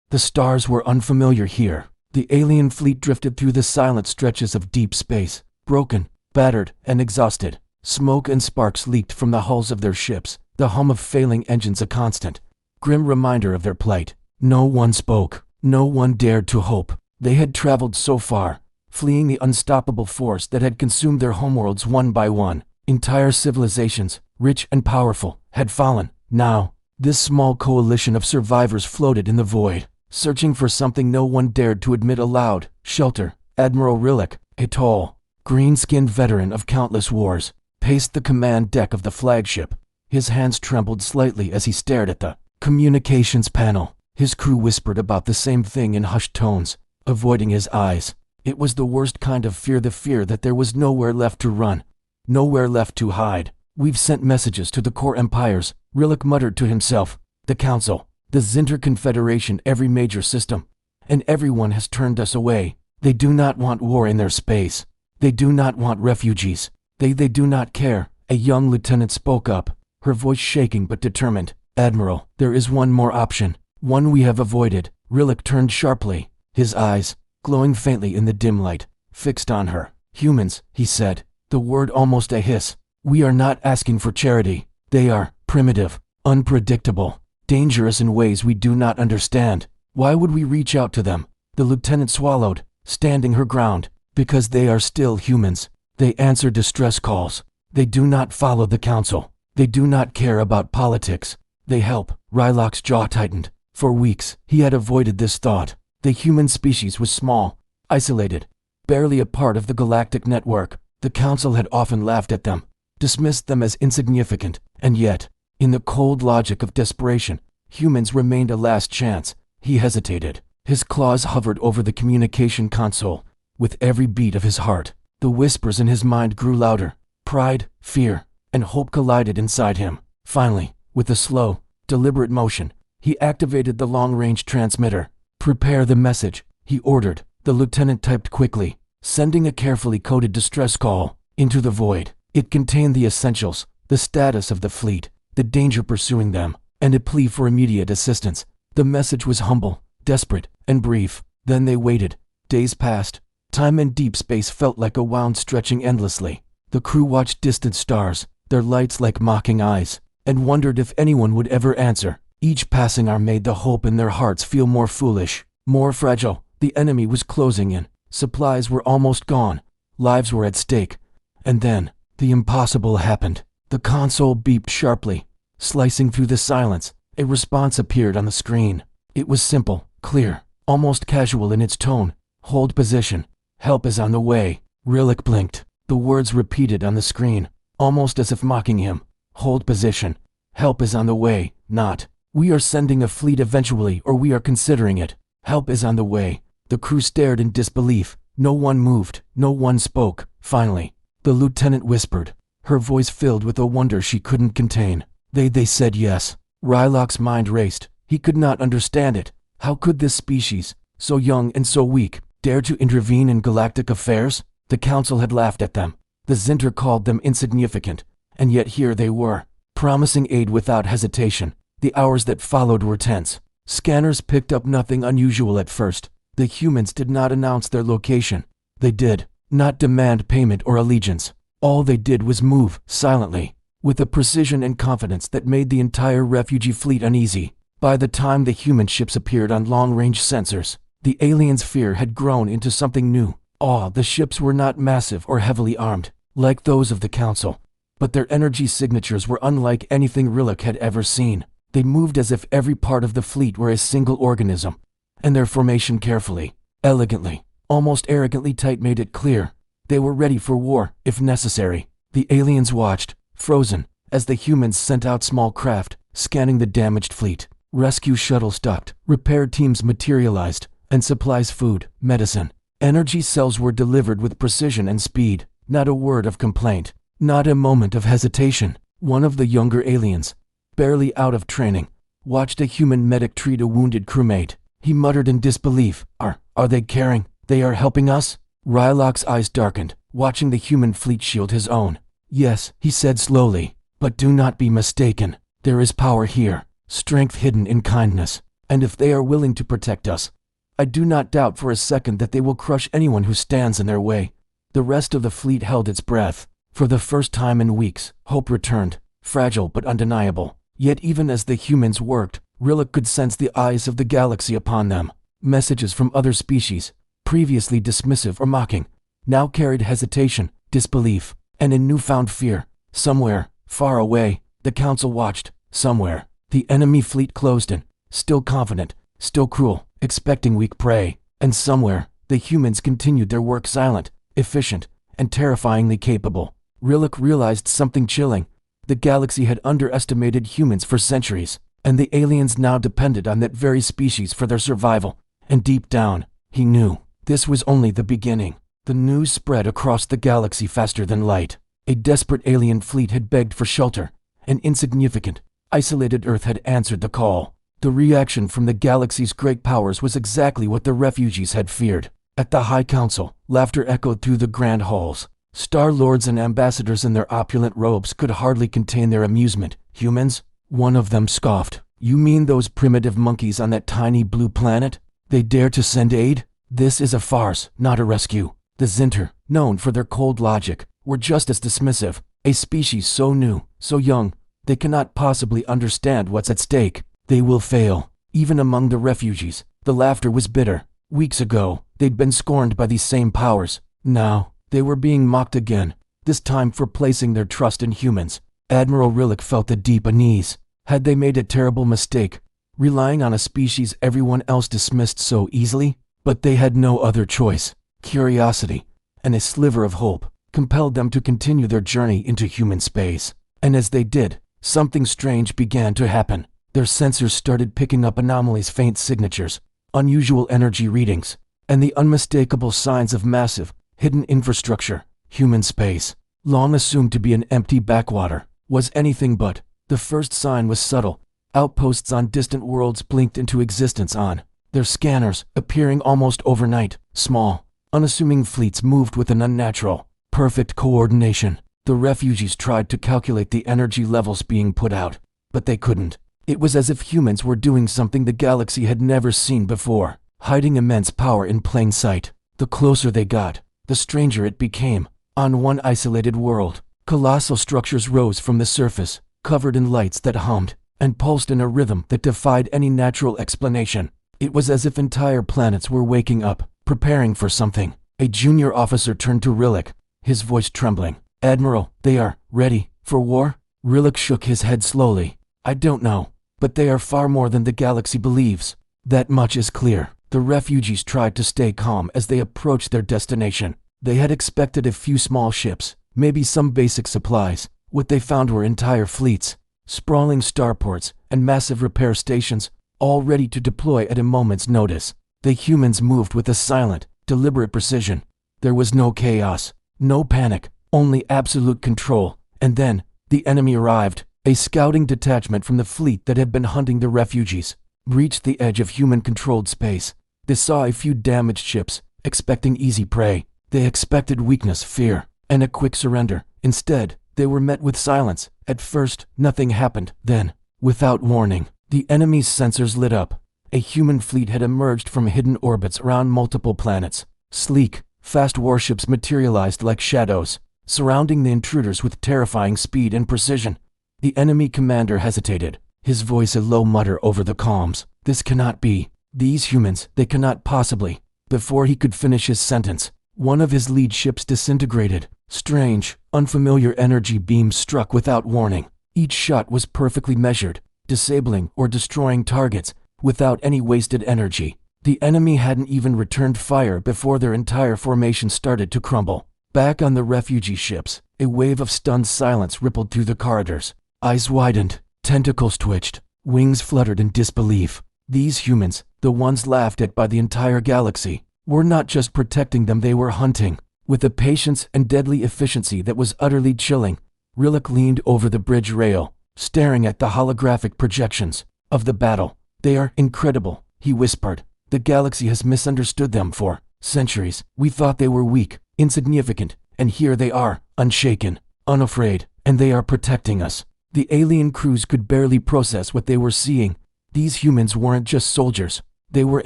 The stars were unfamiliar here. The alien fleet drifted through the silent stretches of deep space, broken, battered, and exhausted. Smoke and sparks leaked from the hulls of their ships, the hum of failing engines a constant, grim reminder of their plight. No one spoke. No one dared to hope. They had traveled so far, fleeing the unstoppable force that had consumed their homeworlds one by one. Entire civilizations, rich and powerful, had fallen. Now, this small coalition of survivors floated in the void, searching for something no one dared to admit aloud: shelter. Admiral Rillick, a tall, green-skinned veteran of countless wars, paced the command deck of the flagship. His hands trembled slightly as he stared at the communications panel. His crew whispered about the same thing in hushed tones, avoiding his eyes. It was the worst kind of fear, the fear that there was nowhere left to run, nowhere left to hide. We've sent messages to the core empires, Rillick muttered to himself. The Council, the Zinter Confederation, every major system. And everyone has turned us away. They do not want war in their space. They do not want refugees. They do not care. A young lieutenant spoke up, her voice shaking but determined. Admiral, there is one more option. One we have avoided. Rillick turned sharply, his eyes, glowing faintly in the dim light, fixed on her. Humans, he said, the word almost a hiss. We are not asking for charity. They are primitive, unpredictable, dangerous in ways we do not understand. Why would we reach out to them? The lieutenant swallowed, standing her ground. Because they are still humans. They answer distress calls. They do not follow the Council. They do not care about politics. They help. Rylock's jaw tightened. For weeks, he had avoided this thought. The human species was small, isolated, barely a part of the galactic network. The Council had often laughed at them, dismissed them as insignificant, and yet, in the cold logic of desperation, humans remained a last chance. He hesitated. His claws hovered over the communication console. With every beat of his heart, the whispers in his mind grew louder. Pride, fear, and hope collided inside him. Finally, with a slow, deliberate motion, he activated the long-range transmitter. Prepare the message, he ordered. The lieutenant typed quickly, sending a carefully coded distress call into the void. It contained the essentials: the status of the fleet, the danger pursuing them, and a plea for immediate assistance. The message was humble, desperate, and brief. Then they waited. Days passed. Time and deep space felt like a wound stretching endlessly. The crew watched distant stars, their lights like mocking eyes, and wondered if anyone would ever answer. Each passing hour made the hope in their hearts feel more foolish, more fragile. The enemy was closing in. Supplies were almost gone. Lives were at stake. And then, the impossible happened. The console beeped sharply. Slicing through the silence, a response appeared on the screen. It was simple, clear, almost casual in its tone. Hold position. Help is on the way. Rillick blinked. The words repeated on the screen, almost as if mocking him. Hold position. Help is on the way, not, we are sending a fleet eventually, or we are considering it. Help is on the way. The crew stared in disbelief. No one moved. No one spoke. Finally, the lieutenant whispered, her voice filled with a wonder she couldn't contain. They said yes. Rylock's mind raced. He could not understand it. How could this species, so young and so weak, dare to intervene in galactic affairs? The Council had laughed at them. The Zinter called them insignificant. And yet here they were, promising aid without hesitation. The hours that followed were tense. Scanners picked up nothing unusual at first. The humans did not announce their location. They did not demand payment or allegiance. All they did was move, silently, with a precision and confidence that made the entire refugee fleet uneasy. By the time the human ships appeared on long-range sensors, the aliens' fear had grown into something new. Awe. The ships were not massive or heavily armed, like those of the Council, but their energy signatures were unlike anything Rillick had ever seen. They moved as if every part of the fleet were a single organism, and their formation carefully, elegantly, almost arrogantly tight made it clear. They were ready for war, if necessary. The aliens watched, frozen, as the humans sent out small craft, scanning the damaged fleet. Rescue shuttles stopped, repair teams materialized, and supplies, food, medicine, energy cells were delivered with precision and speed. Not a word of complaint, not a moment of hesitation. One of the younger aliens, barely out of training, watched a human medic treat a wounded crewmate. He muttered in disbelief, Are they caring? They are helping us? Rylock's eyes darkened, watching the human fleet shield his own. Yes, he said slowly, but do not be mistaken. There is power here, strength hidden in kindness. And if they are willing to protect us, I do not doubt for a second that they will crush anyone who stands in their way. The rest of the fleet held its breath. For the first time in weeks, hope returned, fragile but undeniable. Yet even as the humans worked, Rillick could sense the eyes of the galaxy upon them. Messages from other species, previously dismissive or mocking, now carried hesitation, disbelief, and a newfound fear. Somewhere, far away, the Council watched. Somewhere, the enemy fleet closed in, still confident, still cruel, expecting weak prey. And somewhere, the humans continued their work silent, efficient, and terrifyingly capable. Rillick realized something chilling. The galaxy had underestimated humans for centuries, and the aliens now depended on that very species for their survival. And deep down, he knew this was only the beginning. The news spread across the galaxy faster than light. A desperate alien fleet had begged for shelter. An insignificant, isolated Earth had answered the call. The reaction from the galaxy's great powers was exactly what the refugees had feared. At the High Council, laughter echoed through the grand halls. Star-lords and ambassadors in their opulent robes could hardly contain their amusement. Humans? One of them scoffed. You mean those primitive monkeys on that tiny blue planet? They dare to send aid? This is a farce, not a rescue. The Zinter, known for their cold logic, were just as dismissive. A species so new, so young, they cannot possibly understand what's at stake. They will fail. Even among the refugees, the laughter was bitter. Weeks ago, they'd been scorned by these same powers. Now, they were being mocked again, this time for placing their trust in humans. Admiral Rillick felt a deep unease. Had they made a terrible mistake, relying on a species everyone else dismissed so easily? But they had no other choice. Curiosity, and a sliver of hope, compelled them to continue their journey into human space. And as they did, something strange began to happen. Their sensors started picking up anomalies, faint signatures, unusual energy readings, and the unmistakable signs of massive, hidden infrastructure. Human space, long assumed to be an empty backwater, was anything but. The first sign was subtle. Outposts on distant worlds blinked into existence on their scanners, appearing almost overnight. Small, unassuming fleets moved with an unnatural, perfect coordination. The refugees tried to calculate the energy levels being put out, but they couldn't. It was as if humans were doing something the galaxy had never seen before, hiding immense power in plain sight. The closer they got, the stranger it became. On one isolated world, colossal structures rose from the surface, covered in lights that hummed and pulsed in a rhythm that defied any natural explanation. It was as if entire planets were waking up, preparing for something. A junior officer turned to Rillick, his voice trembling. Admiral, they are ready for war? Rillick shook his head slowly. I don't know, but they are far more than the galaxy believes. That much is clear. The refugees tried to stay calm as they approached their destination. They had expected a few small ships, maybe some basic supplies. What they found were entire fleets, sprawling starports, and massive repair stations, all ready to deploy at a moment's notice. The humans moved with a silent, deliberate precision. There was no chaos, no panic, only absolute control. And then, the enemy arrived. A scouting detachment from the fleet that had been hunting the refugees reached the edge of human-controlled space. They saw a few damaged ships, expecting easy prey. They expected weakness, fear, and a quick surrender. Instead, they were met with silence. At first, nothing happened. Then, without warning, the enemy's sensors lit up. A human fleet had emerged from hidden orbits around multiple planets. Sleek, fast warships materialized like shadows, surrounding the intruders with terrifying speed and precision. The enemy commander hesitated, his voice a low mutter over the comms. This cannot be. These humans, they cannot possibly. Before he could finish his sentence, one of his lead ships disintegrated. Strange, unfamiliar energy beams struck without warning. Each shot was perfectly measured, disabling or destroying targets without any wasted energy. The enemy hadn't even returned fire before their entire formation started to crumble. Back on the refugee ships, a wave of stunned silence rippled through the corridors. Eyes widened, tentacles twitched, wings fluttered in disbelief. These humans, the ones laughed at by the entire galaxy, were not just protecting them, they were hunting. With a patience and deadly efficiency that was utterly chilling, Rillick leaned over the bridge rail, staring at the holographic projections of the battle. They are incredible, he whispered. The galaxy has misunderstood them for centuries. We thought they were weak, insignificant, and here they are, unshaken, unafraid, and they are protecting us. The alien crews could barely process what they were seeing. These humans weren't just soldiers. They were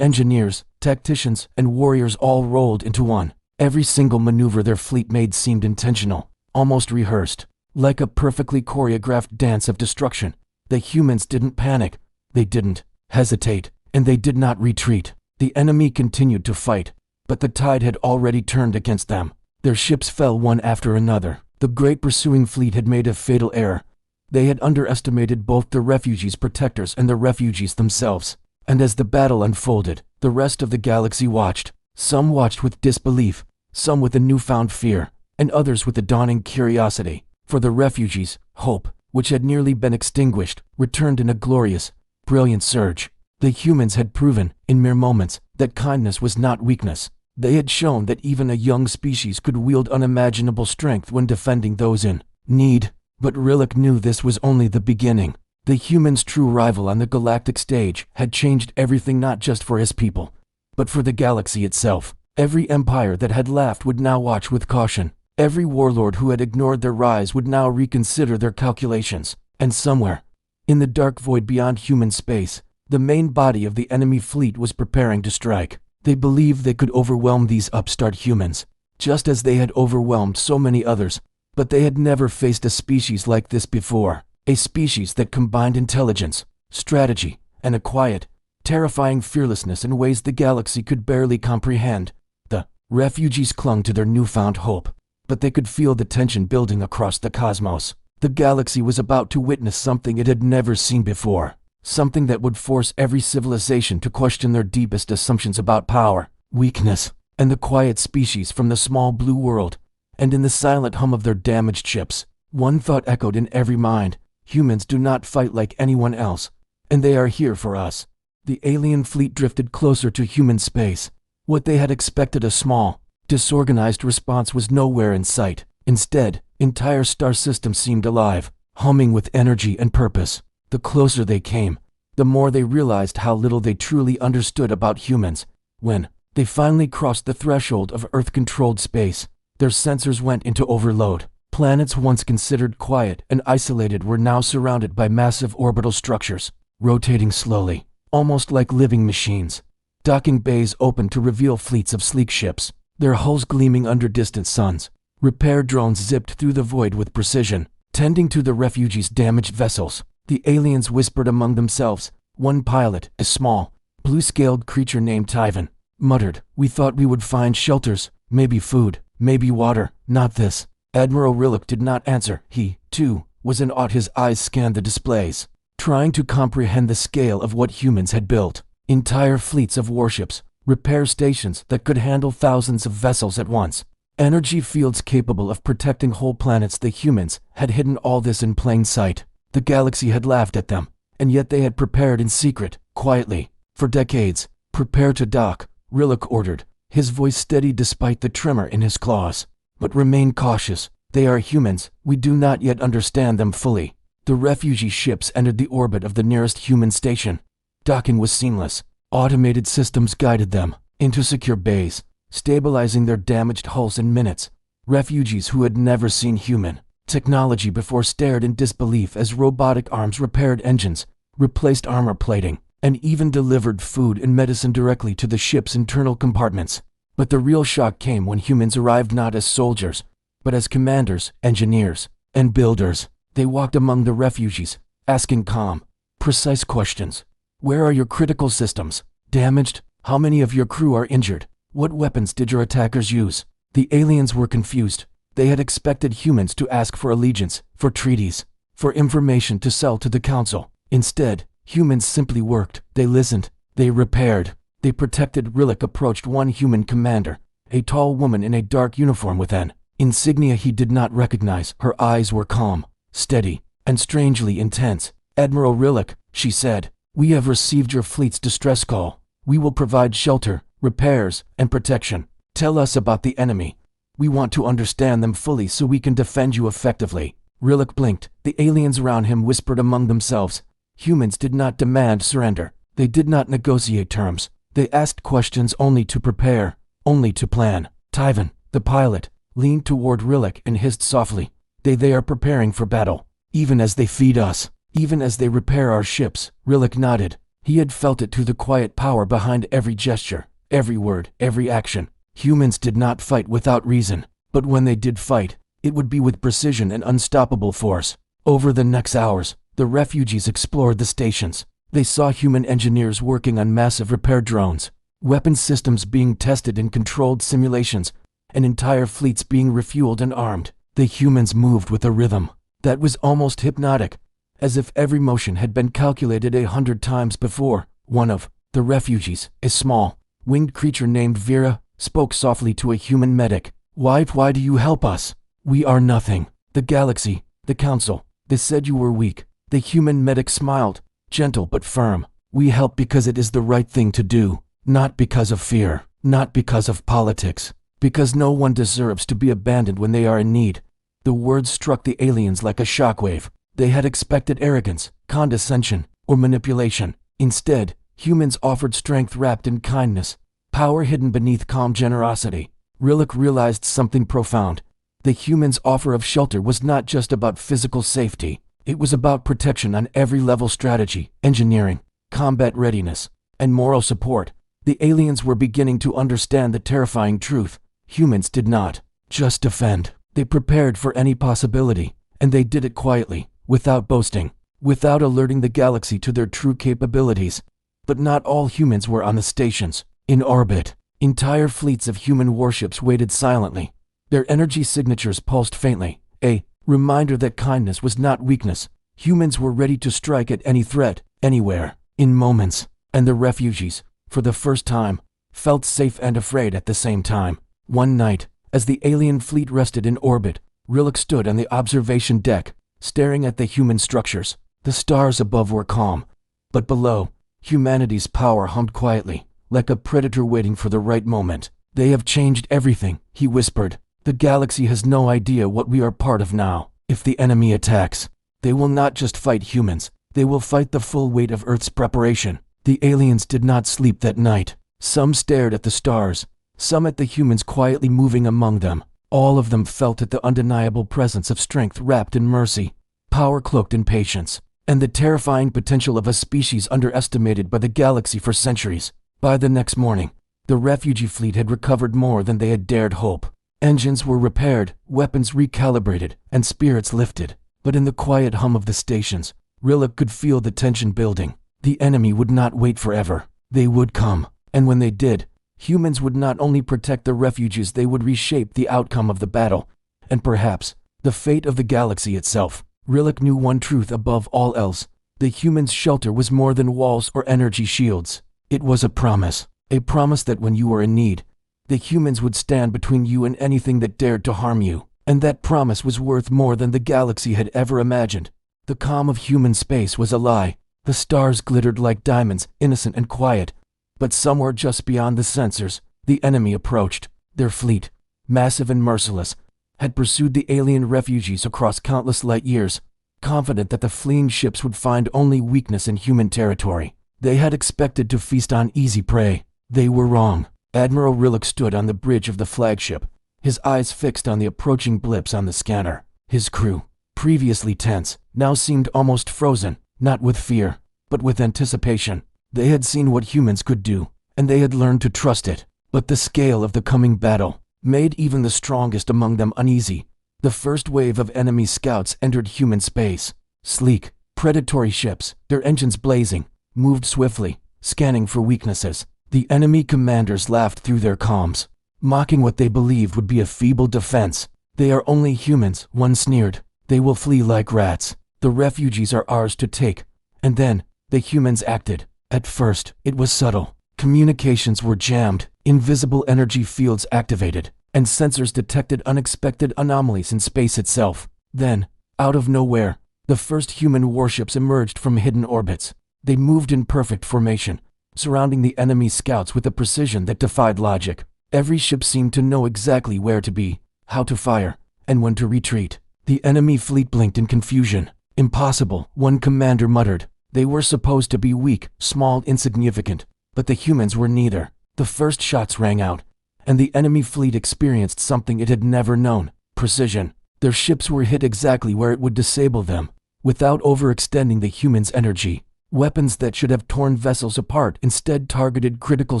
engineers, tacticians, and warriors all rolled into one. Every single maneuver their fleet made seemed intentional, almost rehearsed, like a perfectly choreographed dance of destruction. The humans didn't panic, they didn't hesitate, and they did not retreat. The enemy continued to fight, but the tide had already turned against them. Their ships fell one after another. The great pursuing fleet had made a fatal error. They had underestimated both the refugees' protectors and the refugees themselves. And as the battle unfolded, the rest of the galaxy watched. Some watched with disbelief, some with a newfound fear, and others with a dawning curiosity. For the refugees, hope, which had nearly been extinguished, returned in a glorious, brilliant surge. The humans had proven, in mere moments, that kindness was not weakness. They had shown that even a young species could wield unimaginable strength when defending those in need. But Rillick knew this was only the beginning. The humans' true rival on the galactic stage had changed everything, not just for his people, but for the galaxy itself. Every empire that had laughed would now watch with caution. Every warlord who had ignored their rise would now reconsider their calculations. And somewhere, in the dark void beyond human space, the main body of the enemy fleet was preparing to strike. They believed they could overwhelm these upstart humans, just as they had overwhelmed so many others. But they had never faced a species like this before. A species that combined intelligence, strategy, and a quiet, terrifying fearlessness in ways the galaxy could barely comprehend. The refugees clung to their newfound hope, but they could feel the tension building across the cosmos. The galaxy was about to witness something it had never seen before, something that would force every civilization to question their deepest assumptions about power, weakness, and the quiet species from the small blue world. And in the silent hum of their damaged ships, one thought echoed in every mind: humans do not fight like anyone else, and they are here for us. The alien fleet drifted closer to human space. What they had expected, a small, disorganized response, was nowhere in sight. Instead, entire star systems seemed alive, humming with energy and purpose. The closer they came, the more they realized how little they truly understood about humans. When they finally crossed the threshold of Earth-controlled space, their sensors went into overload. Planets once considered quiet and isolated were now surrounded by massive orbital structures, rotating slowly, almost like living machines. Docking bays opened to reveal fleets of sleek ships, their hulls gleaming under distant suns. Repair drones zipped through the void with precision, tending to the refugees' damaged vessels. The aliens whispered among themselves. One pilot, a small, blue-scaled creature named Tyvan, muttered, "We thought we would find shelters, maybe food, maybe water, not this." Admiral Rillick did not answer. He, too, was in awe. His eyes scanned the displays, trying to comprehend the scale of what humans had built. Entire fleets of warships, repair stations that could handle thousands of vessels at once, energy fields capable of protecting whole planets. The humans had hidden all this in plain sight. The galaxy had laughed at them, and yet they had prepared in secret, quietly, for decades. "Prepare to dock," Rillick ordered, his voice steady despite the tremor in his claws. "But remain cautious. They are humans. We do not yet understand them fully." The refugee ships entered the orbit of the nearest human station. Docking was seamless. Automated systems guided them into secure bays, stabilizing their damaged hulls in minutes. Refugees who had never seen human technology before stared in disbelief as robotic arms repaired engines, replaced armor plating, and even delivered food and medicine directly to the ship's internal compartments. But the real shock came when humans arrived not as soldiers, but as commanders, engineers, and builders. They walked among the refugees, asking calm, precise questions. "Where are your critical systems? Damaged? How many of your crew are injured? What weapons did your attackers use?" The aliens were confused. They had expected humans to ask for allegiance, for treaties, for information to sell to the council. Instead, humans simply worked. They listened. They repaired. They protected. Rillick approached one human commander, a tall woman in a dark uniform with an insignia he did not recognize. Her eyes were calm, steady, and strangely intense. "Admiral Rillick," she said, "we have received your fleet's distress call. We will provide shelter, repairs, and protection. Tell us about the enemy. We want to understand them fully so we can defend you effectively." Rillick blinked. The aliens around him whispered among themselves. Humans did not demand surrender. They did not negotiate terms. They asked questions only to prepare, only to plan. Tyvan, the pilot, leaned toward Rillick and hissed softly, They are preparing for battle. Even as they feed us. Even as they repair our ships." Rillick nodded. He had felt it through the quiet power behind every gesture, every word, every action. Humans did not fight without reason, but when they did fight, it would be with precision and unstoppable force. Over the next hours, the refugees explored the stations. They saw human engineers working on massive repair drones, weapon systems being tested in controlled simulations, and entire fleets being refueled and armed. The humans moved with a rhythm that was almost hypnotic, as if every motion had been calculated 100 times before. One of the refugees, a small, winged creature named Vera, spoke softly to a human medic. Why do you help us? We are nothing. The galaxy, the council, they said you were weak. The human medic smiled, gentle but firm. We help because it is the right thing to do, not because of fear, not because of politics, because no one deserves to be abandoned when they are in need. The words struck the aliens like a shockwave. They had expected arrogance, condescension, or manipulation. Instead, humans offered strength wrapped in kindness, power hidden beneath calm generosity. Rillick realized something profound. The humans' offer of shelter was not just about physical safety. It was about protection on every level: strategy, engineering, combat readiness, and moral support. The aliens were beginning to understand the terrifying truth. Humans did not just defend. They prepared for any possibility, and they did it quietly, without boasting, without alerting the galaxy to their true capabilities. But not all humans were on the stations. In orbit, entire fleets of human warships waited silently. Their energy signatures pulsed faintly, a reminder that kindness was not weakness. Humans were ready to strike at any threat, anywhere, in moments. And the refugees, for the first time, felt safe and afraid at the same time. One night, as the alien fleet rested in orbit, Rillick stood on the observation deck, staring at the human structures. The stars above were calm, but below, humanity's power hummed quietly, like a predator waiting for the right moment. They have changed everything, he whispered. The galaxy has no idea what we are part of now. If the enemy attacks, they will not just fight humans, they will fight the full weight of Earth's preparation. The aliens did not sleep that night. Some stared at the stars, some at the humans quietly moving among them. All of them felt the undeniable presence of strength wrapped in mercy, power cloaked in patience, and the terrifying potential of a species underestimated by the galaxy for centuries. By the next morning, the refugee fleet had recovered more than they had dared hope. Engines were repaired, weapons recalibrated, and spirits lifted. But in the quiet hum of the stations, Rillick could feel the tension building. The enemy would not wait forever. They would come, and when they did, humans would not only protect the refugees, they would reshape the outcome of the battle, and perhaps the fate of the galaxy itself. Rillick knew one truth above all else: the humans' shelter was more than walls or energy shields. It was a promise that when you were in need, the humans would stand between you and anything that dared to harm you. And that promise was worth more than the galaxy had ever imagined. The calm of human space was a lie. The stars glittered like diamonds, innocent and quiet. But somewhere just beyond the sensors, the enemy approached. Their fleet, massive and merciless, had pursued the alien refugees across countless light years, confident that the fleeing ships would find only weakness in human territory. They had expected to feast on easy prey. They were wrong. Admiral Rillick stood on the bridge of the flagship, his eyes fixed on the approaching blips on the scanner. His crew, previously tense, now seemed almost frozen, not with fear, but with anticipation. They had seen what humans could do, and they had learned to trust it. But the scale of the coming battle made even the strongest among them uneasy. The first wave of enemy scouts entered human space. Sleek, predatory ships, their engines blazing, moved swiftly, scanning for weaknesses. The enemy commanders laughed through their comms, mocking what they believed would be a feeble defense. They are only humans, one sneered. They will flee like rats. The refugees are ours to take. And then, the humans acted. At first, it was subtle. Communications were jammed, invisible energy fields activated, and sensors detected unexpected anomalies in space itself. Then, out of nowhere, the first human warships emerged from hidden orbits. They moved in perfect formation, surrounding the enemy scouts with a precision that defied logic. Every ship seemed to know exactly where to be, how to fire, and when to retreat. The enemy fleet blinked in confusion. Impossible, one commander muttered. They were supposed to be weak, small, insignificant, but the humans were neither. The first shots rang out, and the enemy fleet experienced something it had never known: precision. Their ships were hit exactly where it would disable them, without overextending the humans' energy. Weapons that should have torn vessels apart instead targeted critical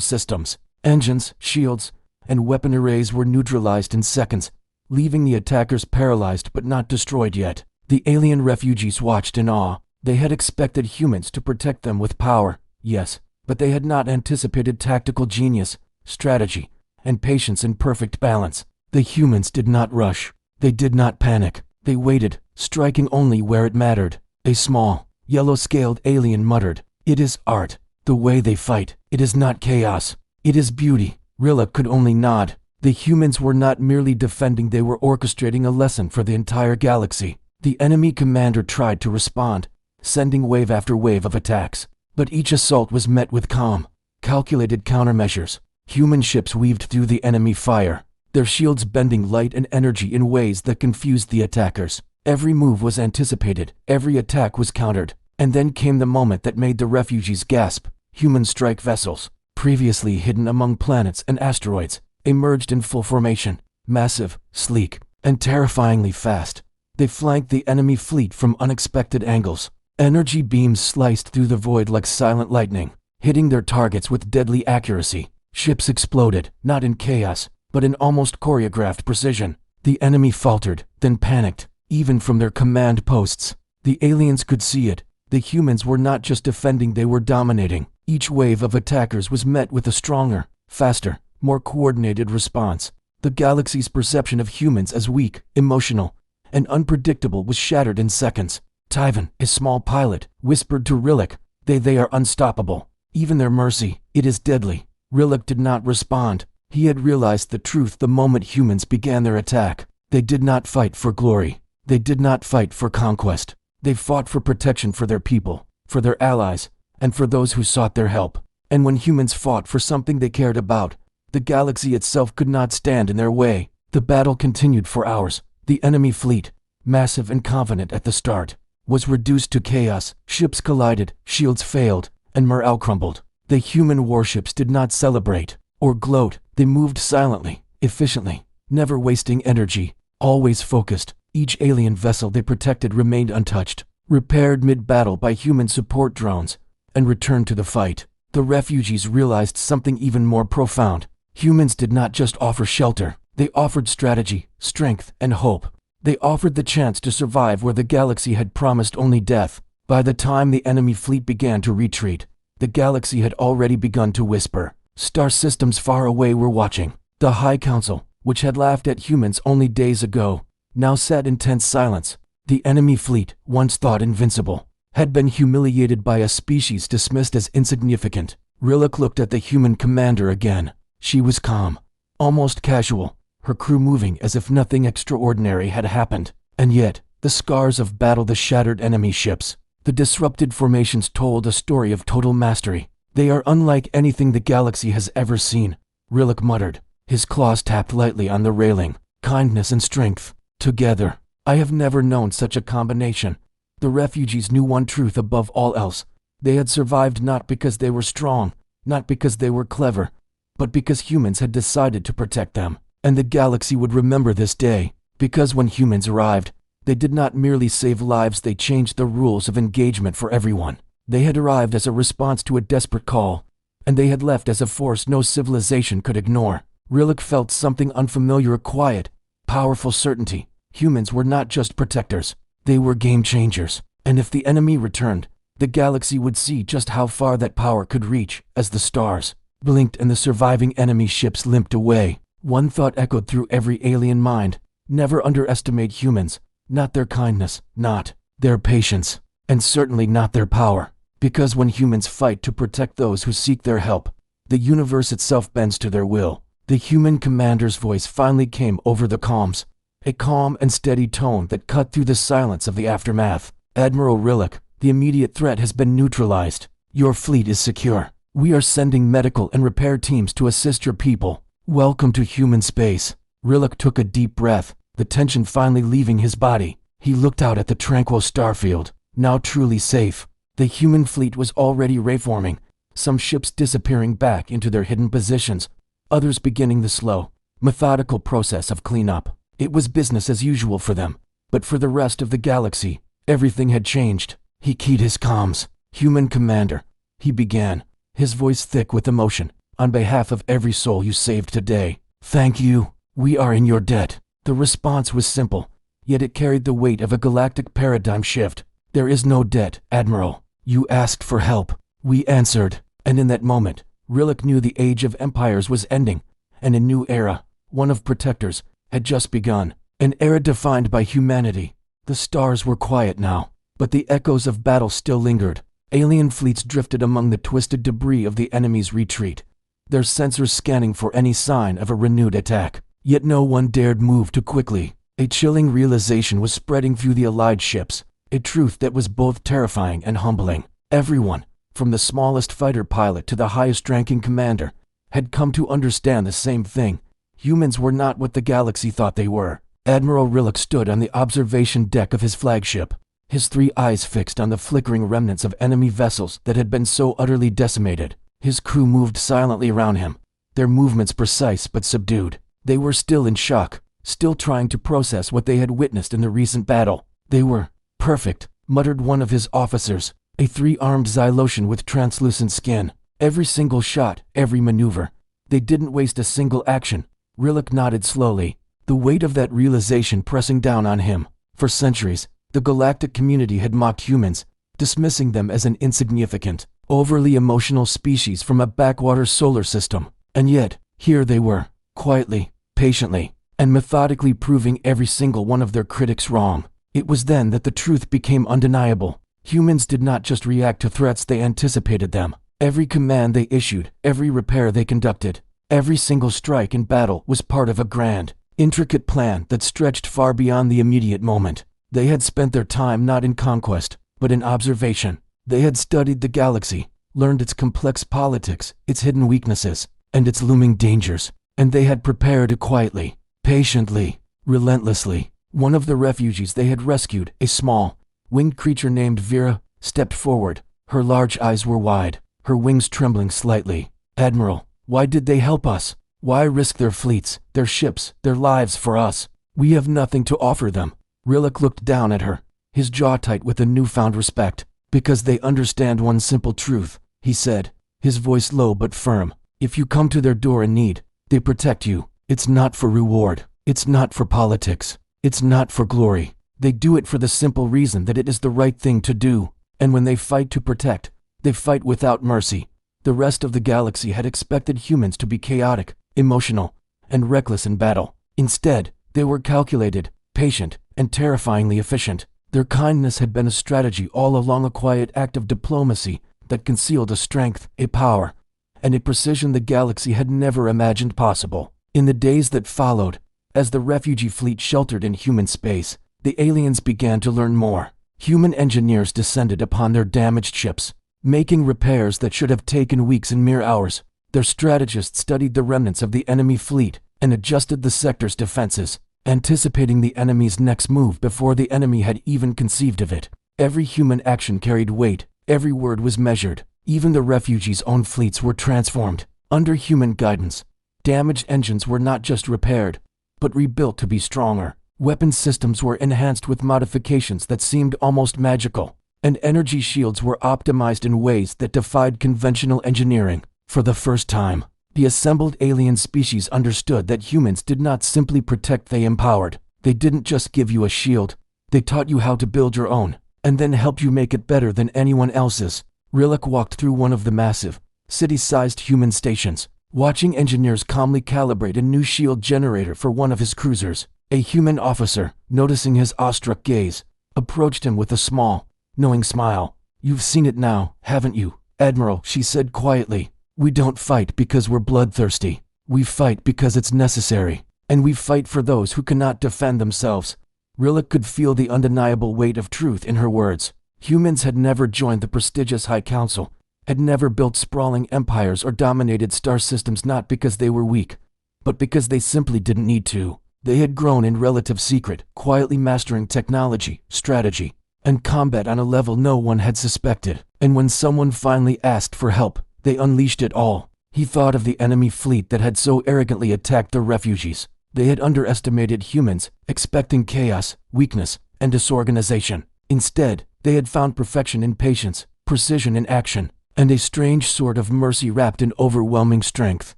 systems. Engines, shields, and weapon arrays were neutralized in seconds, leaving the attackers paralyzed but not destroyed yet. The alien refugees watched in awe. They had expected humans to protect them with power, yes, but they had not anticipated tactical genius, strategy, and patience in perfect balance. The humans did not rush. They did not panic. They waited, striking only where it mattered. A small, yellow-scaled alien muttered, "It is art. The way they fight. It is not chaos. It is beauty." Rilla could only nod. The humans were not merely defending, they were orchestrating a lesson for the entire galaxy. The enemy commander tried to respond, sending wave after wave of attacks. But each assault was met with calm, calculated countermeasures. Human ships weaved through the enemy fire, their shields bending light and energy in ways that confused the attackers. Every move was anticipated, every attack was countered. And then came the moment that made the refugees gasp. Human strike vessels, previously hidden among planets and asteroids, emerged in full formation, massive, sleek, and terrifyingly fast. They flanked the enemy fleet from unexpected angles. Energy beams sliced through the void like silent lightning, hitting their targets with deadly accuracy. Ships exploded, not in chaos, but in almost choreographed precision. The enemy faltered, then panicked, even from their command posts. The aliens could see it. The humans were not just defending, they were dominating. Each wave of attackers was met with a stronger, faster, more coordinated response. The galaxy's perception of humans as weak, emotional, and unpredictable was shattered in seconds. Tyvan, a small pilot, whispered to Rillick, They are unstoppable. Even their mercy, it is deadly." Rillick did not respond. He had realized the truth the moment humans began their attack. They did not fight for glory. They did not fight for conquest. They fought for protection for their people, for their allies, and for those who sought their help. And when humans fought for something they cared about, the galaxy itself could not stand in their way. The battle continued for hours. The enemy fleet, massive and confident at the start, was reduced to chaos. Ships collided, shields failed, and morale crumbled. The human warships did not celebrate or gloat. They moved silently, efficiently, never wasting energy, always focused. Each alien vessel they protected remained untouched, repaired mid-battle by human support drones, and returned to the fight. The refugees realized something even more profound. Humans did not just offer shelter. They offered strategy, strength, and hope. They offered the chance to survive where the galaxy had promised only death. By the time the enemy fleet began to retreat, the galaxy had already begun to whisper. Star systems far away were watching. The High Council, which had laughed at humans only days ago, now sat in tense silence. The enemy fleet, once thought invincible, had been humiliated by a species dismissed as insignificant. Rillick looked at the human commander again. She was calm, almost casual, her crew moving as if nothing extraordinary had happened. And yet, the scars of battle, the shattered enemy ships, the disrupted formations told a story of total mastery. They are unlike anything the galaxy has ever seen, Rillick muttered. His claws tapped lightly on the railing. Kindness and strength, together. I have never known such a combination. The refugees knew one truth above all else. They had survived not because they were strong, not because they were clever, but because humans had decided to protect them. And the galaxy would remember this day, because when humans arrived, they did not merely save lives, they changed the rules of engagement for everyone. They had arrived as a response to a desperate call, and they had left as a force no civilization could ignore. Rillick felt something unfamiliar, a quiet, powerful certainty. Humans were not just protectors, they were game changers. And if the enemy returned, the galaxy would see just how far that power could reach. As the stars blinked and the surviving enemy ships limped away, one thought echoed through every alien mind. Never underestimate humans, not their kindness, not their patience, and certainly not their power. Because when humans fight to protect those who seek their help, the universe itself bends to their will. The human commander's voice finally came over the comms, a calm and steady tone that cut through the silence of the aftermath. Admiral Rillick, the immediate threat has been neutralized. Your fleet is secure. We are sending medical and repair teams to assist your people. Welcome to human space. Rillick took a deep breath, the tension finally leaving his body. He looked out at the tranquil starfield, now truly safe. The human fleet was already reforming, some ships disappearing back into their hidden positions, others beginning the slow, methodical process of cleanup. It was business as usual for them, but for the rest of the galaxy, everything had changed. He keyed his comms. Human commander, he began, his voice thick with emotion. On behalf of every soul you saved today, thank you. We are in your debt. The response was simple, yet it carried the weight of a galactic paradigm shift. There is no debt, Admiral. You asked for help. We answered. And in that moment, Rillick knew the age of empires was ending, and a new era, one of protectors, had just begun. An era defined by humanity. The stars were quiet now, but the echoes of battle still lingered. Alien fleets drifted among the twisted debris of the enemy's retreat, their sensors scanning for any sign of a renewed attack. Yet no one dared move too quickly. A chilling realization was spreading through the allied ships, a truth that was both terrifying and humbling. Everyone, from the smallest fighter pilot to the highest-ranking commander, had come to understand the same thing. Humans were not what the galaxy thought they were. Admiral Rillick stood on the observation deck of his flagship, his 3 eyes fixed on the flickering remnants of enemy vessels that had been so utterly decimated. His crew moved silently around him, their movements precise but subdued. They were still in shock, still trying to process what they had witnessed in the recent battle. They were perfect, muttered one of his officers, a 3-armed Xylosian with translucent skin. Every single shot, every maneuver. They didn't waste a single action. Rillick nodded slowly, the weight of that realization pressing down on him. For centuries, the galactic community had mocked humans, dismissing them as an insignificant, overly emotional species from a backwater solar system. And yet, here they were, quietly, patiently, and methodically proving every single one of their critics wrong. It was then that the truth became undeniable. Humans did not just react to threats, they anticipated them. Every command they issued, every repair they conducted, every single strike in battle was part of a grand, intricate plan that stretched far beyond the immediate moment. They had spent their time not in conquest, but in observation. They had studied the galaxy, learned its complex politics, its hidden weaknesses, and its looming dangers. And they had prepared quietly, patiently, relentlessly. One of the refugees they had rescued, a small, winged creature named Vera, stepped forward. Her large eyes were wide, her wings trembling slightly. Admiral, why did they help us? Why risk their fleets, their ships, their lives for us? We have nothing to offer them. Rillick looked down at her, his jaw tight with a newfound respect. Because they understand one simple truth, he said, his voice low but firm. If you come to their door in need, they protect you. It's not for reward. It's not for politics. It's not for glory. They do it for the simple reason that it is the right thing to do. And when they fight to protect, they fight without mercy. The rest of the galaxy had expected humans to be chaotic, emotional, and reckless in battle. Instead, they were calculated, patient, and terrifyingly efficient. Their kindness had been a strategy all along, a quiet act of diplomacy that concealed a strength, a power, and a precision the galaxy had never imagined possible. In the days that followed, as the refugee fleet sheltered in human space, the aliens began to learn more. Human engineers descended upon their damaged ships, making repairs that should have taken weeks in mere hours. Their strategists studied the remnants of the enemy fleet and adjusted the sector's defenses, anticipating the enemy's next move before the enemy had even conceived of it. Every human action carried weight, every word was measured. Even the refugees' own fleets were transformed. Under human guidance, damaged engines were not just repaired, but rebuilt to be stronger. Weapon systems were enhanced with modifications that seemed almost magical, and energy shields were optimized in ways that defied conventional engineering. For the first time, the assembled alien species understood that humans did not simply protect, they empowered. They didn't just give you a shield, they taught you how to build your own, and then helped you make it better than anyone else's. Rillick walked through one of the massive, city-sized human stations, watching engineers calmly calibrate a new shield generator for one of his cruisers. A human officer, noticing his awestruck gaze, approached him with a small, knowing smile. "You've seen it now, haven't you, Admiral?" she said quietly. "We don't fight because we're bloodthirsty. We fight because it's necessary, and we fight for those who cannot defend themselves." Rillick could feel the undeniable weight of truth in her words. Humans had never joined the prestigious High Council, had never built sprawling empires or dominated star systems, not because they were weak, but because they simply didn't need to. They had grown in relative secret, quietly mastering technology, strategy, and combat on a level no one had suspected. And when someone finally asked for help, they unleashed it all. He thought of the enemy fleet that had so arrogantly attacked the refugees. They had underestimated humans, expecting chaos, weakness, and disorganization. Instead, they had found perfection in patience, precision in action, and a strange sort of mercy wrapped in overwhelming strength.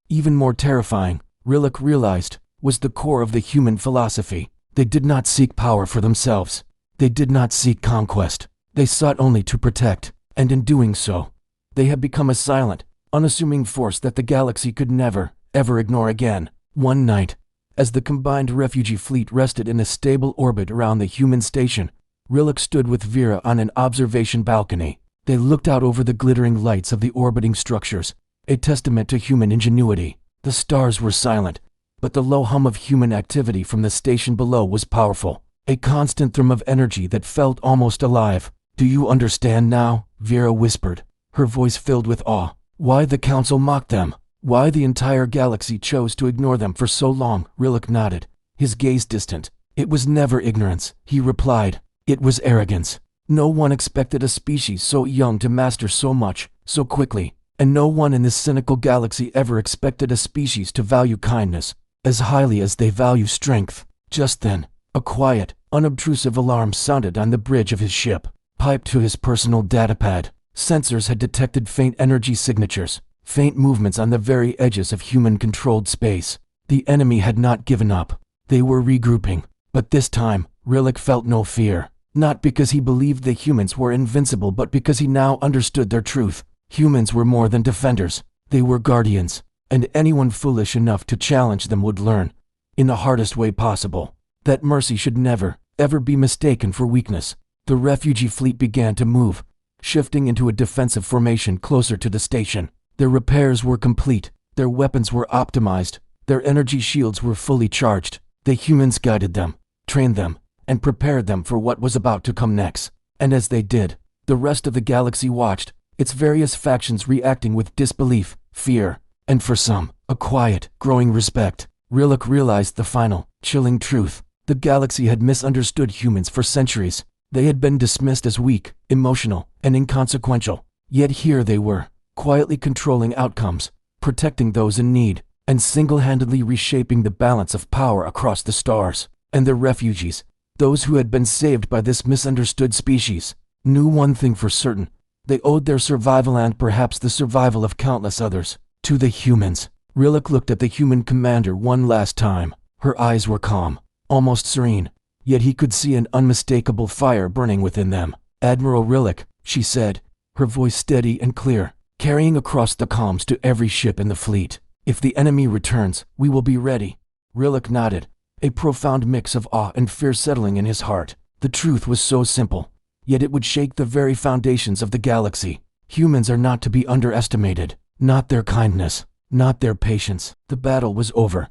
Even more terrifying, Rilek realized, was the core of the human philosophy. They did not seek power for themselves. They did not seek conquest. They sought only to protect, and in doing so, they had become a silent, unassuming force that the galaxy could never, ever ignore again. One night, as the combined refugee fleet rested in a stable orbit around the human station, Rilek stood with Vera on an observation balcony. They looked out over the glittering lights of the orbiting structures, a testament to human ingenuity. The stars were silent, but the low hum of human activity from the station below was powerful, a constant thrum of energy that felt almost alive. "Do you understand now?" Vera whispered, her voice filled with awe. "Why the Council mocked them? Why the entire galaxy chose to ignore them for so long?" Rilek nodded, his gaze distant. "It was never ignorance," he replied. "It was arrogance. No one expected a species so young to master so much, so quickly, and no one in this cynical galaxy ever expected a species to value kindness as highly as they value strength." Just then, a quiet, unobtrusive alarm sounded on the bridge of his ship. Piped to his personal datapad, sensors had detected faint energy signatures, faint movements on the very edges of human-controlled space. The enemy had not given up. They were regrouping, but this time, Rilek felt no fear. Not because he believed the humans were invincible, but because he now understood their truth. Humans were more than defenders. They were guardians, and anyone foolish enough to challenge them would learn, in the hardest way possible, that mercy should never, ever be mistaken for weakness. The refugee fleet began to move, shifting into a defensive formation closer to the station. Their repairs were complete, their weapons were optimized, their energy shields were fully charged. The humans guided them, trained them, and prepared them for what was about to come next. And as they did, the rest of the galaxy watched, its various factions reacting with disbelief, fear, and for some, a quiet, growing respect. Rilek realized the final, chilling truth. The galaxy had misunderstood humans for centuries. They had been dismissed as weak, emotional, and inconsequential. Yet here they were, quietly controlling outcomes, protecting those in need, and single-handedly reshaping the balance of power across the stars. And the refugees, those who had been saved by this misunderstood species, knew one thing for certain. They owed their survival and perhaps the survival of countless others to the humans. Rilek looked at the human commander one last time. Her eyes were calm, almost serene, yet he could see an unmistakable fire burning within them. "Admiral Rilek," she said, her voice steady and clear, carrying across the comms to every ship in the fleet. "If the enemy returns, we will be ready." Rilek nodded, a profound mix of awe and fear settling in his heart. The truth was so simple, yet it would shake the very foundations of the galaxy. Humans are not to be underestimated, not their kindness, not their patience. The battle was over,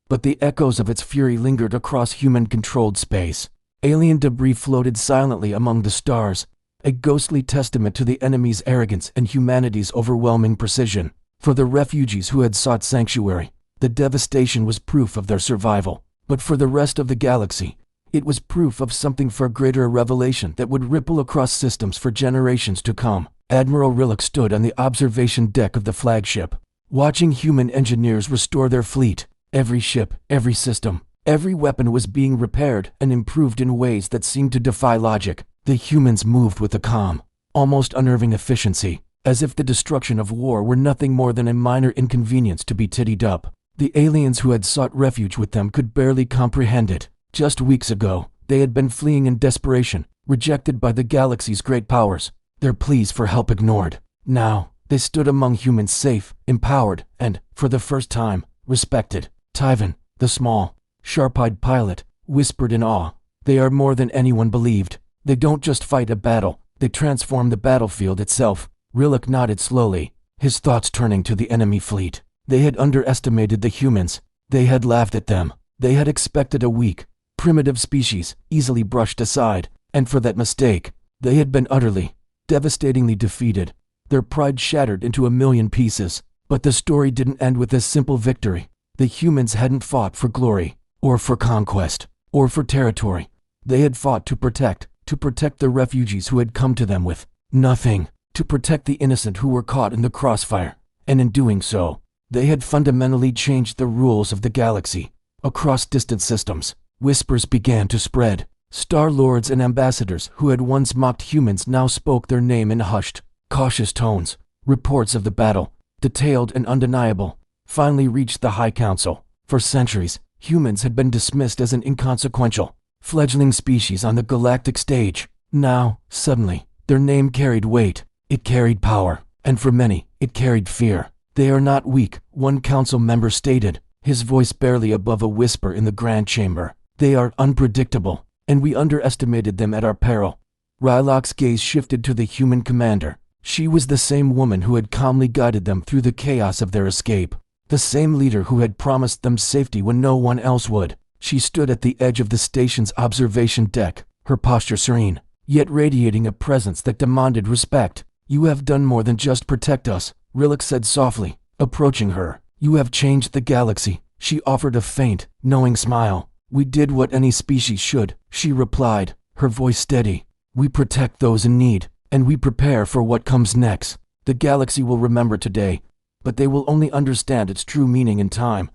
but the echoes of its fury lingered across human-controlled space. Alien debris floated silently among the stars, a ghostly testament to the enemy's arrogance and humanity's overwhelming precision. For the refugees who had sought sanctuary, the devastation was proof of their survival. But for the rest of the galaxy, it was proof of something far greater, a revelation that would ripple across systems for generations to come. Admiral Rilek stood on the observation deck of the flagship, watching human engineers restore their fleet. Every ship, every system, every weapon was being repaired and improved in ways that seemed to defy logic. The humans moved with a calm, almost unnerving efficiency, as if the destruction of war were nothing more than a minor inconvenience to be tidied up. The aliens who had sought refuge with them could barely comprehend it. Just weeks ago, they had been fleeing in desperation, rejected by the galaxy's great powers, their pleas for help ignored. Now, they stood among humans safe, empowered, and, for the first time, respected. Tyvan, the small, sharp-eyed pilot, whispered in awe, "They are more than anyone believed. They don't just fight a battle, they transform the battlefield itself." Rilek nodded slowly, his thoughts turning to the enemy fleet. They had underestimated the humans. They had laughed at them. They had expected a weak, primitive species, easily brushed aside, and for that mistake, they had been utterly, devastatingly defeated, their pride shattered into a million pieces. But the story didn't end with a simple victory. The humans hadn't fought for glory, or for conquest, or for territory. They had fought to protect the refugees who had come to them with nothing, to protect the innocent who were caught in the crossfire, and in doing so, they had fundamentally changed the rules of the galaxy. Across distant systems, whispers began to spread. Star lords and ambassadors who had once mocked humans now spoke their name in hushed, Cautious tones, reports of the battle, detailed and undeniable, finally reached the High Council. For centuries, humans had been dismissed as an inconsequential, fledgling species on the galactic stage. Now, suddenly, their name carried weight, it carried power, and for many, it carried fear. They are not weak, one council member stated, his voice barely above a whisper in the Grand Chamber. They are unpredictable, and we underestimated them at our peril. Rylok's gaze shifted to the human commander. She was the same woman who had calmly guided them through the chaos of their escape. The same leader who had promised them safety when no one else would. She stood at the edge of the station's observation deck, her posture serene, yet radiating a presence that demanded respect. "You have done more than just protect us," Rylok said softly, approaching her. "You have changed the galaxy." She offered a faint, knowing smile. "We did what any species should," she replied, her voice steady. "We protect those in need, and we prepare for what comes next. The galaxy will remember today, but they will only understand its true meaning in time."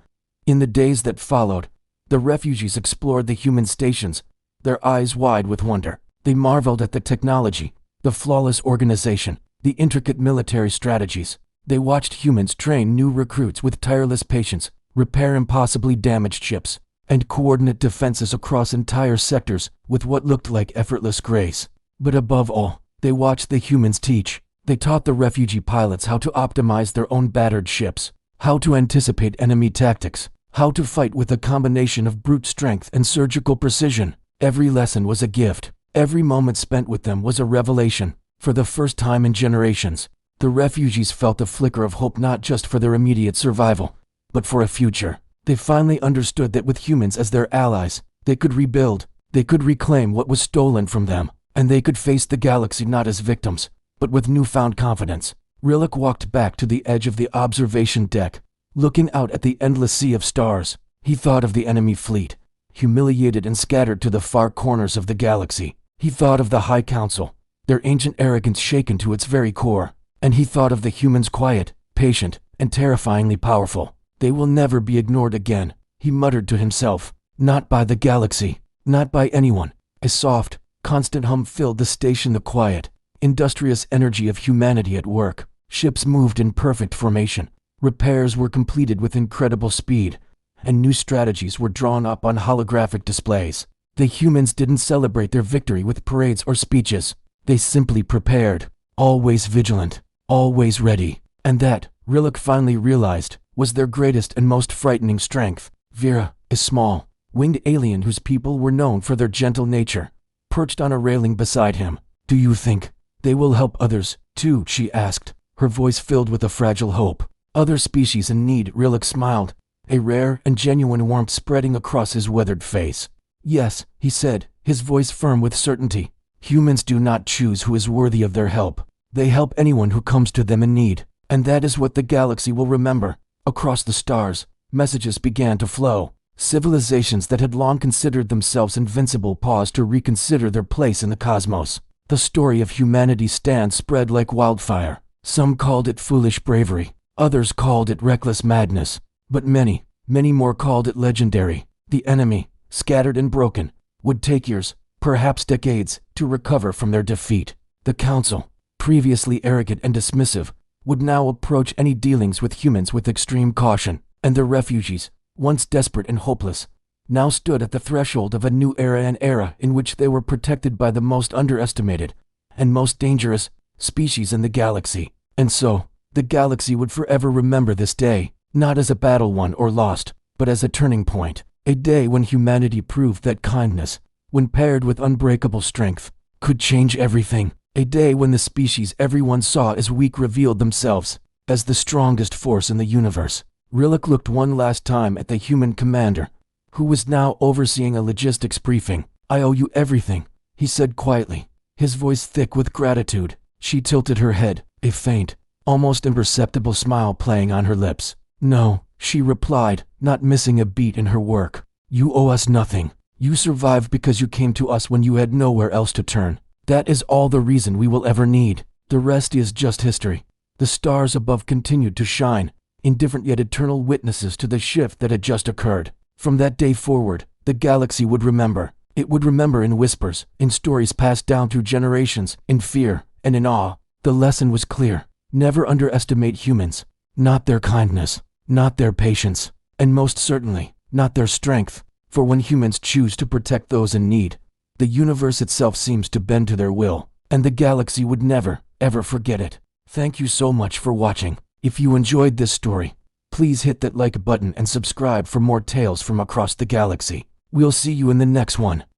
In the days that followed, the refugees explored the human stations, their eyes wide with wonder. They marveled at the technology, the flawless organization, the intricate military strategies. They watched humans train new recruits with tireless patience, repair impossibly damaged ships, and coordinate defenses across entire sectors with what looked like effortless grace. But above all, they watched the humans teach. They taught the refugee pilots how to optimize their own battered ships, how to anticipate enemy tactics, how to fight with a combination of brute strength and surgical precision. Every lesson was a gift. Every moment spent with them was a revelation. For the first time in generations, the refugees felt a flicker of hope, not just for their immediate survival, but for a future. They finally understood that with humans as their allies, they could rebuild, they could reclaim what was stolen from them, and they could face the galaxy not as victims, but with newfound confidence. Rylok walked back to the edge of the observation deck, looking out at the endless sea of stars. He thought of the enemy fleet, humiliated and scattered to the far corners of the galaxy. He thought of the High Council, their ancient arrogance shaken to its very core. And he thought of the humans quiet, patient, and terrifyingly powerful. They will never be ignored again, he muttered to himself. Not by the galaxy, not by anyone. A soft, constant hum filled the station, the quiet, industrious energy of humanity at work. Ships moved in perfect formation. Repairs were completed with incredible speed, and new strategies were drawn up on holographic displays. The humans didn't celebrate their victory with parades or speeches. They simply prepared, always vigilant, always ready. And that, Rylok finally realized, was their greatest and most frightening strength. Vera, a small, winged alien whose people were known for their gentle nature, perched on a railing beside him. "Do you think they will help others, too?" she asked, her voice filled with a fragile hope. "Other species in need," Rylok smiled, a rare and genuine warmth spreading across his weathered face. "Yes," he said, his voice firm with certainty. "Humans do not choose who is worthy of their help. They help anyone who comes to them in need. And that is what the galaxy will remember." Across the stars, messages began to flow. Civilizations that had long considered themselves invincible paused to reconsider their place in the cosmos. The story of humanity's stand spread like wildfire. Some called it foolish bravery, others called it reckless madness, but many, many more called it legendary. The enemy, scattered and broken, would take years, perhaps decades, to recover from their defeat. The Council, previously arrogant and dismissive, would now approach any dealings with humans with extreme caution, and the refugees, once desperate and hopeless, now stood at the threshold of a new era, an era in which they were protected by the most underestimated and most dangerous species in the galaxy. And so, the galaxy would forever remember this day, not as a battle won or lost, but as a turning point, a day when humanity proved that kindness, when paired with unbreakable strength, could change everything. A day when the species everyone saw as weak revealed themselves as the strongest force in the universe. Rylok looked one last time at the human commander, who was now overseeing a logistics briefing. "I owe you everything," he said quietly, his voice thick with gratitude. She tilted her head, a faint, almost imperceptible smile playing on her lips. "No," she replied, not missing a beat in her work. "You owe us nothing. You survived because you came to us when you had nowhere else to turn. That is all the reason we will ever need. The rest is just history." The stars above continued to shine, indifferent yet eternal witnesses to the shift that had just occurred. From that day forward, the galaxy would remember. It would remember in whispers, in stories passed down through generations, in fear and in awe. The lesson was clear. Never underestimate humans. Not their kindness, not their patience, and most certainly, not their strength. For when humans choose to protect those in need, the universe itself seems to bend to their will, and the galaxy would never, ever forget it. Thank you so much for watching. If you enjoyed this story, please hit that like button and subscribe for more tales from across the galaxy. We'll see you in the next one.